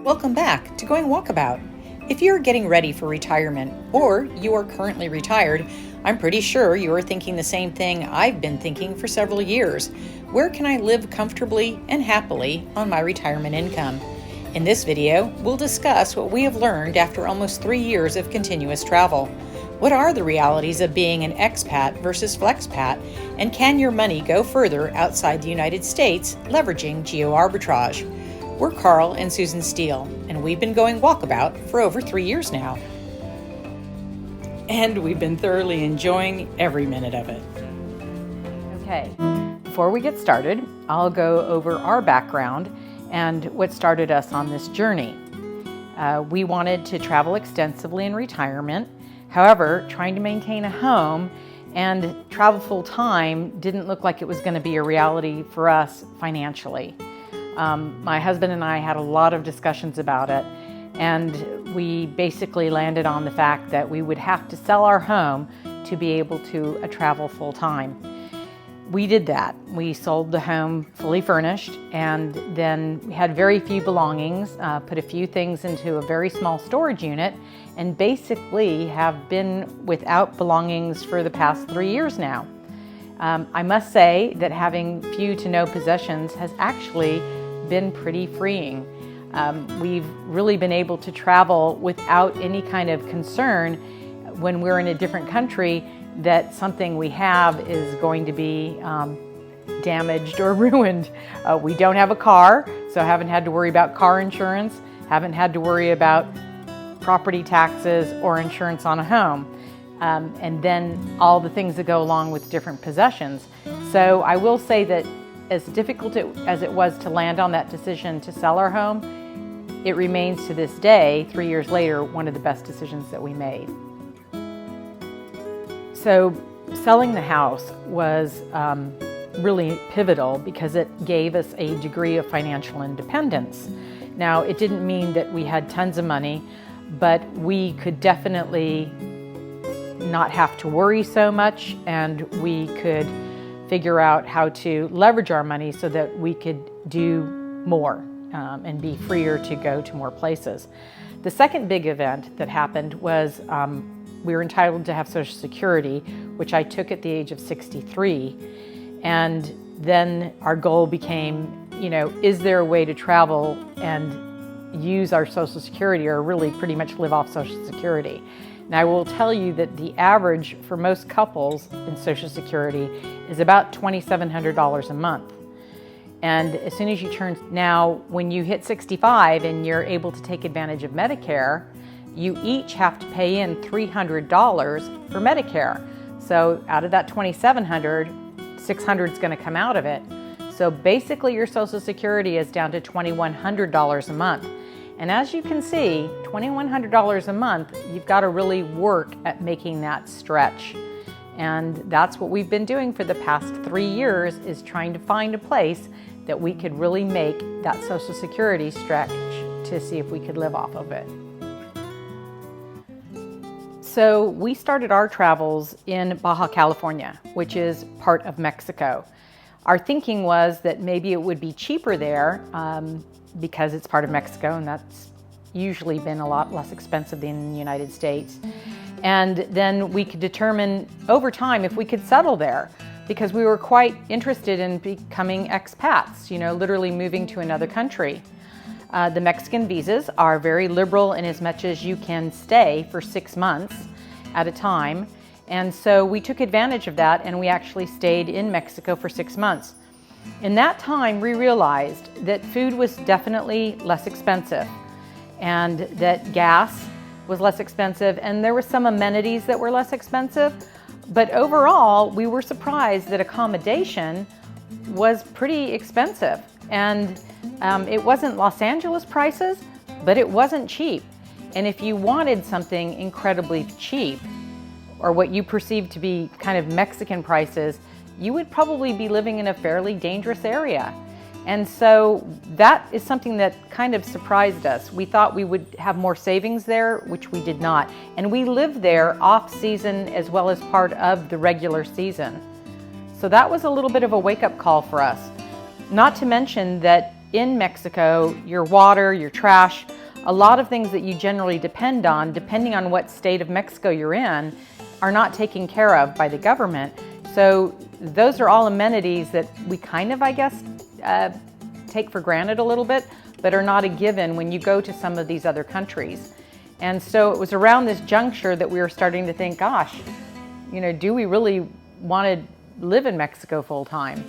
Welcome back to Going Walkabout. If you're getting ready for retirement or you are currently retired, I'm pretty sure you are thinking the same thing I've been thinking for several years. Where can I live comfortably and happily on my retirement income? In this video, we'll discuss what we have learned after almost 3 years of continuous travel. What are the realities of being an expat versus flexpat, and can your money go further outside the United States leveraging geo-arbitrage? We're Carl and Susan Steele, and we've been going walkabout for over 3 years now. And we've been thoroughly enjoying every minute of it. Okay, before we get started, I'll go over our background and what started us on this journey. We wanted to travel extensively in retirement. However, trying to maintain a home and travel full time didn't look like it was going to be a reality for us financially. My husband and I had a lot of discussions about it, and we basically landed on the fact that we would have to sell our home to be able to travel full time. We did that. We sold the home fully furnished, and then we had very few belongings, put a few things into a very small storage unit, and basically have been without belongings for the past 3 years now. I must say that having few to no possessions has actually been pretty freeing. We've really been able to travel without any kind of concern when we're in a different country that something we have is going to be damaged or ruined. We don't have a car, so haven't had to worry about car insurance, haven't had to worry about property taxes or insurance on a home, and then all the things that go along with different possessions. So I will say that as difficult as it was to land on that decision to sell our home, it remains to this day, 3 years later, one of the best decisions that we made. So selling the house was really pivotal because it gave us a degree of financial independence. Now, it didn't mean that we had tons of money, but we could definitely not have to worry so much, and we could figure out how to leverage our money so that we could do more and be freer to go to more places. The second big event that happened was we were entitled to have Social Security, which I took at the age of 63. And then our goal became, is there a way to travel and use our Social Security, or really pretty much live off Social Security? And I will tell you that the average for most couples in Social Security is about $2,700 a month. And as soon as you now when you hit 65 and you're able to take advantage of Medicare, you each have to pay in $300 for Medicare. So out of that $2,700, $600 is going to come out of it. So basically your Social Security is down to $2,100 a month. And as you can see, $2,100 a month, you've got to really work at making that stretch. And that's what we've been doing for the past 3 years, is trying to find a place that we could really make that Social Security stretch to see if we could live off of it. So we started our travels in Baja California, which is part of Mexico. Our thinking was that maybe it would be cheaper there because it's part of Mexico, and that's usually been a lot less expensive than in the United States. And then we could determine over time if we could settle there, because we were quite interested in becoming expats, literally moving to another country. The Mexican visas are very liberal in as much as you can stay for 6 months at a time. And so we took advantage of that, and we actually stayed in Mexico for 6 months. In that time, we realized that food was definitely less expensive, and that gas was less expensive, and there were some amenities that were less expensive. But overall, we were surprised that accommodation was pretty expensive. And it wasn't Los Angeles prices, but it wasn't cheap. And if you wanted something incredibly cheap, or what you perceived to be kind of Mexican prices, you would probably be living in a fairly dangerous area. And so that is something that kind of surprised us. We thought we would have more savings there, which we did not. And we lived there off season as well as part of the regular season. So that was a little bit of a wake-up call for us. Not to mention that in Mexico, your water, your trash, a lot of things that you generally depend on, depending on what state of Mexico you're in, are not taken care of by the government. So those are all amenities that we kind of, I guess, take for granted a little bit, but are not a given when you go to some of these other countries. And so it was around this juncture that we were starting to think, gosh, you know, do we really want to live in Mexico full time?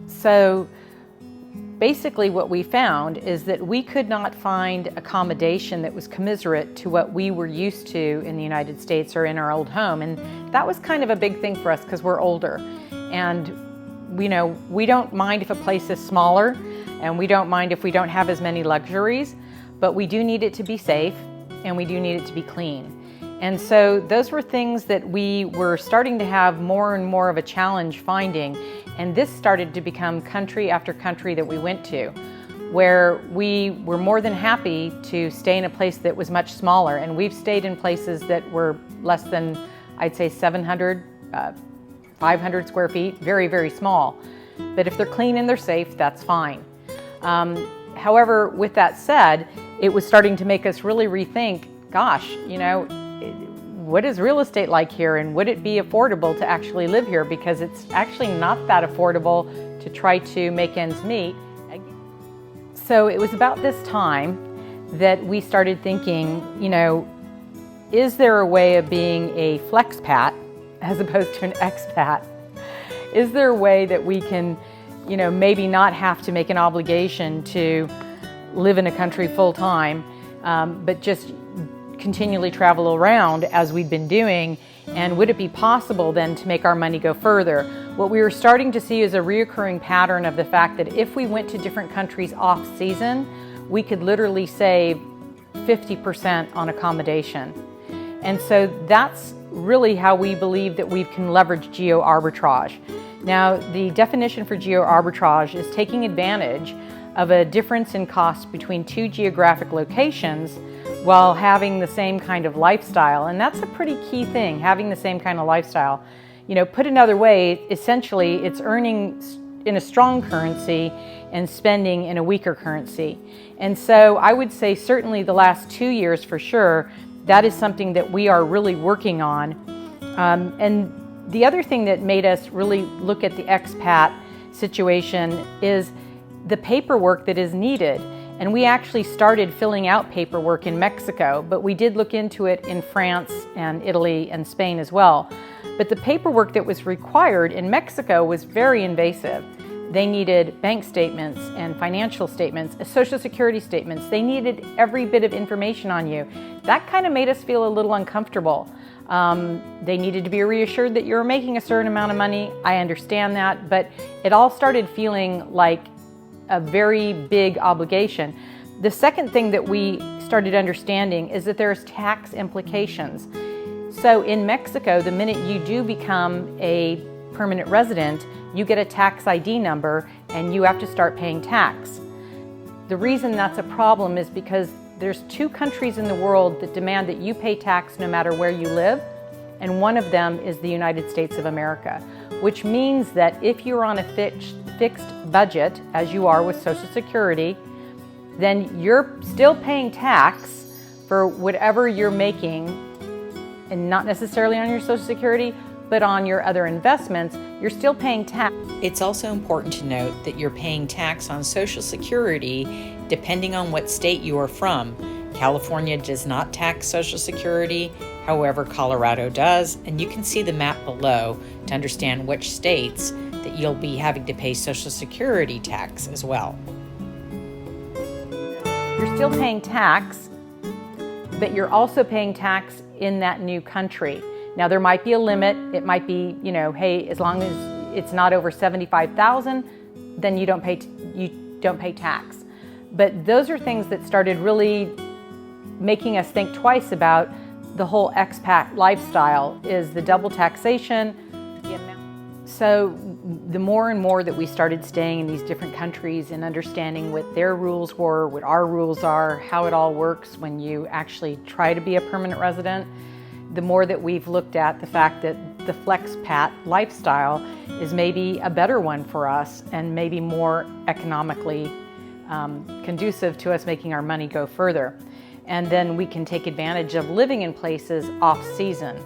So basically what we found is that we could not find accommodation that was commensurate to what we were used to in the United States or in our old home. And that was kind of a big thing for us because we're older. And you know, we don't mind if a place is smaller, and we don't mind if we don't have as many luxuries, but we do need it to be safe, and we do need it to be clean. And so those were things that we were starting to have more and more of a challenge finding, and this started to become country after country that we went to, where we were more than happy to stay in a place that was much smaller. And we've stayed in places that were less than, I'd say, 700, 500 square feet, very, very small. But if they're clean and they're safe, that's fine. However, with that said, it was starting to make us really rethink, gosh, you know, what is real estate like here, and would it be affordable to actually live here? Because it's actually not that affordable to try to make ends meet. So it was about this time that we started thinking, you know, is there a way of being a Flexpat as opposed to an expat? Is there a way that we can, you know, maybe not have to make an obligation to live in a country full time, but just continually travel around as we've been doing? And would it be possible then to make our money go further? What we were starting to see is a reoccurring pattern of the fact that if we went to different countries off season, we could literally save 50% on accommodation. And so that's really how we believe that we can leverage geo-arbitrage. Now, the definition for geo-arbitrage is taking advantage of a difference in cost between two geographic locations while having the same kind of lifestyle. And that's a pretty key thing, having the same kind of lifestyle. You know, put another way, essentially it's earning in a strong currency and spending in a weaker currency. And so I would say certainly the last 2 years for sure, that is something that we are really working on. And the other thing that made us really look at the expat situation is the paperwork that is needed. And we actually started filling out paperwork in Mexico, but we did look into it in France and Italy and Spain as well. But the paperwork that was required in Mexico was very invasive. They needed bank statements and financial statements, social security statements. They needed every bit of information on you. That kind of made us feel a little uncomfortable. They needed to be reassured that you were making a certain amount of money. I understand that, but it all started feeling like a very big obligation. The second thing that we started understanding is that there's tax implications. So in Mexico, the minute you do become a permanent resident, you get a tax ID number and you have to start paying tax. The reason that's a problem is because there's 2 countries in the world that demand that you pay tax no matter where you live, and one of them is the United States of America, which means that if you're on a fixed budget, as you are with Social Security, then you're still paying tax for whatever you're making, and not necessarily on your Social Security, but on your other investments, you're still paying tax. It's also important to note that you're paying tax on Social Security depending on what state you are from. California does not tax Social Security, however, Colorado does, and you can see the map below to understand which states that you'll be having to pay Social Security tax as well. You're still paying tax, but you're also paying tax in that new country. Now there might be a limit. It might be, you know, hey, as long as it's not over 75,000, then you don't pay tax. But those are things that started really making us think twice about the whole expat lifestyle, is the double taxation. So the more and more that we started staying in these different countries and understanding what their rules were, what our rules are, how it all works when you actually try to be a permanent resident, the more that we've looked at the fact that the Flexpat lifestyle is maybe a better one for us and maybe more economically conducive to us making our money go further. And then we can take advantage of living in places off season.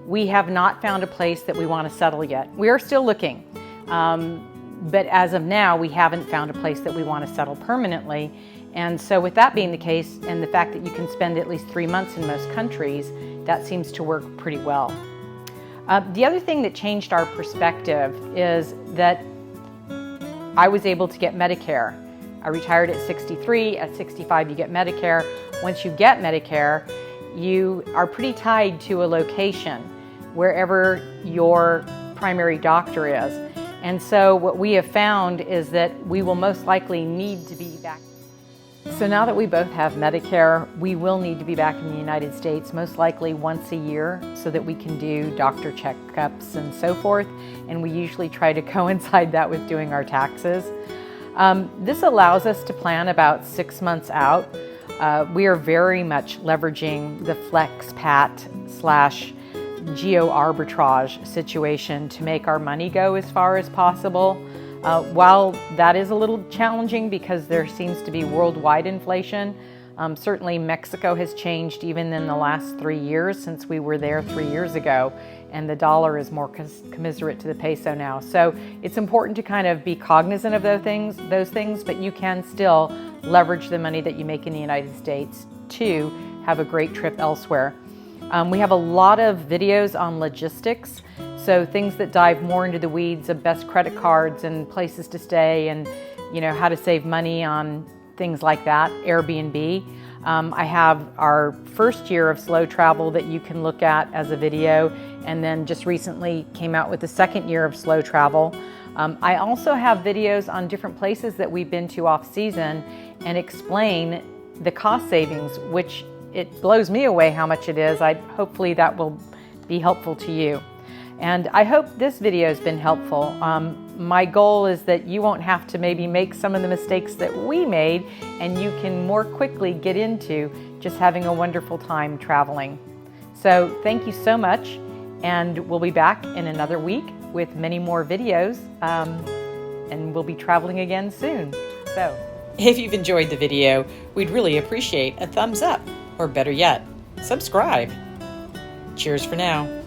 We have not found a place that we want to settle yet. We are still looking, but as of now, we haven't found a place that we want to settle permanently. And so with that being the case, and the fact that you can spend at least 3 months in most countries, that seems to work pretty well. The other thing that changed our perspective is that I was able to get Medicare. I retired at 63, at 65 you get Medicare. Once you get Medicare, you are pretty tied to a location, wherever your primary doctor is. And so what we have found is that we will most likely need to be back. So now that we both have Medicare, we will need to be back in the United States, most likely once a year, so that we can do doctor checkups and so forth. And we usually try to coincide that with doing our taxes. This allows us to plan about 6 months out. We are very much leveraging the Flexpat / geo arbitrage situation to make our money go as far as possible. While that is a little challenging because there seems to be worldwide inflation, certainly Mexico has changed even in the last 3 years since we were there 3 years ago, and the dollar is more commiserate to the peso now. So it's important to kind of be cognizant of those things, but you can still leverage the money that you make in the United States to have a great trip elsewhere. We have a lot of videos on logistics, so things that dive more into the weeds of best credit cards and places to stay, and how to save money on things like that, Airbnb. I have our first year of slow travel that you can look at as a video, and then just recently came out with the second year of slow travel. I also have videos on different places that we've been to off season and explain the cost savings, which it blows me away how much it is. Hopefully that will be helpful to you. And I hope this video has been helpful. My goal is that you won't have to maybe make some of the mistakes that we made, and you can more quickly get into just having a wonderful time traveling. So thank you so much, and we'll be back in another week with many more videos, and we'll be traveling again soon. So, If you've enjoyed the video, we'd really appreciate a thumbs up, or better yet, subscribe. Cheers for now.